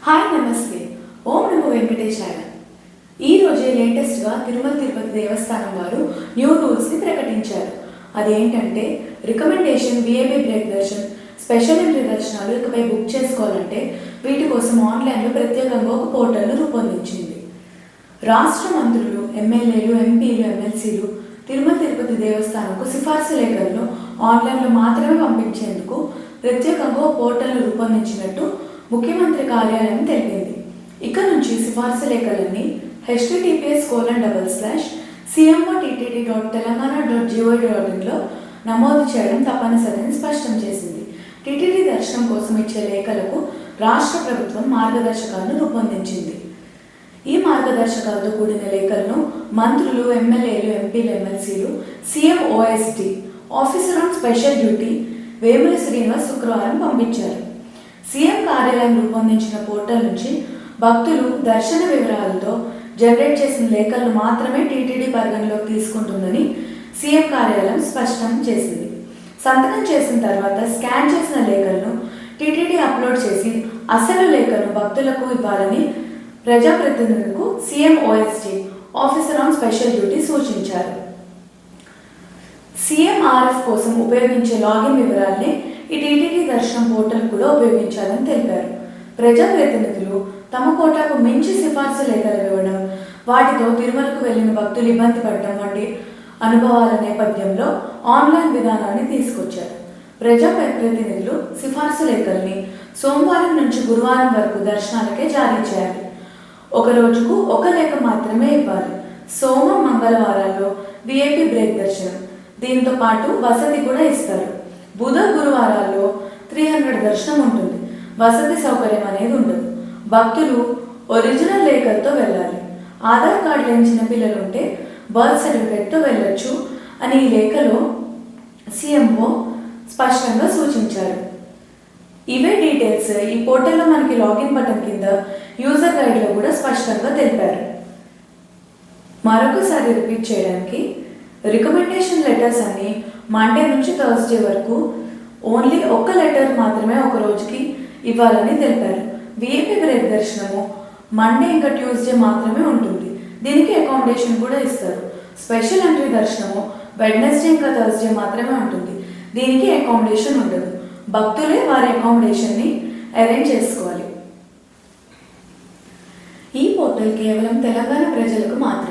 Hi నమస్తే. ఓం నమో వెంకటేశాయ. ఈ రోజే లేటెస్ట్గా తిరుమల తిరుపతి దేవస్థానం వారు న్యూ రూల్స్ని ప్రకటించారు. అదేంటంటే recommendation VIP break Darshan, special entry దర్శనాలు ఇకపై బుక్ చేసుకోవాలంటే వీటి కోసం ఆన్లైన్లో ప్రత్యేకంగా ఒక పోర్టల్ను రూపొందించింది. రాష్ట్ర మంత్రులు, ఎమ్మెల్యేలు, ఎంపీలు, ఎమ్మెల్సీలు తిరుమల తిరుపతి దేవస్థానంకు సిఫార్సు లేఖలను ఆన్లైన్లో మాత్రమే పంపించేందుకు ప్రత్యేకంగా పోర్టల్ను రూపొందించినట్టు ముఖ్యమంత్రి కార్యాలయం తెలిపింది. ఇక నుంచి సిఫార్సు లేఖలన్నీ https://cmo.tti.telangana.go.in నమోదు చేయడం తప్పనిసరిని స్పష్టం చేసింది. టీటీడీ దర్శనం కోసం ఇచ్చే లేఖలకు రాష్ట్ర ప్రభుత్వం మార్గదర్శకాలను రూపొందించింది. ఈ మార్గదర్శకాలతో కూడిన లేఖలను మంత్రులు, ఎమ్మెల్యేలు, ఎంపీలు, ఎమ్మెల్సీలు, CM OSD officer on special duty Vemula Srinivas శుక్రవారం పంపించారు. సీఎం కార్యాలయం రూపొందించిన పోర్టల్ నుంచి భక్తులు దర్శన వివరాలతో జనరేట్ చేసిన లేఖలను మాత్రమే టీటీడీ పరిగణలోకి తీసుకుంటుందని సీఎం కార్యాలయం స్పష్టం చేసింది. సంతకం చేసిన తర్వాత స్కాన్ చేసిన లేఖలను టీటీడీ అప్లోడ్ చేసి అసలు లేఖను భక్తులకు ఇవ్వాలని ప్రజాప్రతినిధులకు CM OSD officer on special duty సూచించారు. సీఎంఆర్ఎఫ్ కోసం ఉపయోగించే లాగిన్ వివరాల్ని ఈ టీటీడీ దర్శనం పోర్టల్ కూడా ఉపయోగించాలని తెలిపారు. ప్రజాప్రతినిధులు తమ కోటాకు మించి సిఫార్సు లేఖలు ఇవ్వడం, వాటితో తిరుమలకు వెళ్లిన భక్తులు ఇబ్బంది పడడం వంటి అనుభవాల నేపథ్యంలో ఆన్లైన్ విధానాన్ని తీసుకొచ్చారు. ప్రజాప్రతినిధులు సిఫార్సు లేఖల్ని సోమవారం నుంచి గురువారం వరకు దర్శనాలకే జారీ చేయాలి. ఒక రోజుకు ఒక లేఖ మాత్రమే ఇవ్వాలి. సోమ, మంగళవారాల్లో విఐపి బ్రేక్ దర్శనం, దీంతో పాటు వసతి కూడా ఇస్తారు. బుధ, గురువారాల్లో 300 దర్శనం ఉంటుంది. వసతి సౌకర్యం అనేది ఉండదు. భక్తులు ఒరిజినల్ లేఖలతో వెళ్ళాలి. ఆధార్ కార్డు లేని చిన్నపిల్లలు ఉంటే బర్త్ సర్టిఫికేట్తో వెళ్ళొచ్చు అని ఈ లేఖలో సీఎంఓ స్పష్టంగా సూచించారు. ఇవే డీటెయిల్స్ ఈ పోర్టల్లో మనకి లాగిన్ బటన్ కింద యూజర్ గైడ్లో కూడా స్పష్టంగా తెలిపారు. మరొకసారి రిపీట్ చేయడానికి, రికమెండేషన్ లెటర్స్ అన్ని మండే నుంచి థర్స్డే వరకు ఓన్లీ ఒక్క లెటర్ మాత్రమే ఒక రోజుకి ఇవ్వాలని తెలిపారు. విఐపి బ్రేక్ దర్శనము మండే ఇంకా ట్యూస్డే మాత్రమే ఉంటుంది. దీనికి అకామిడేషన్ కూడా ఇస్తారు. స్పెషల్ ఎంట్రీ దర్శనము వెడ్నెస్డే ఇంకా థర్స్డే మాత్రమే ఉంటుంది. దీనికి అకామిడేషన్ ఉండదు. భక్తులే వారి అకామిడేషన్ని అరేంజ్ చేసుకోవాలి. ఈ పోర్టల్ కేవలం తెలంగాణ ప్రజలకు మాత్రమే.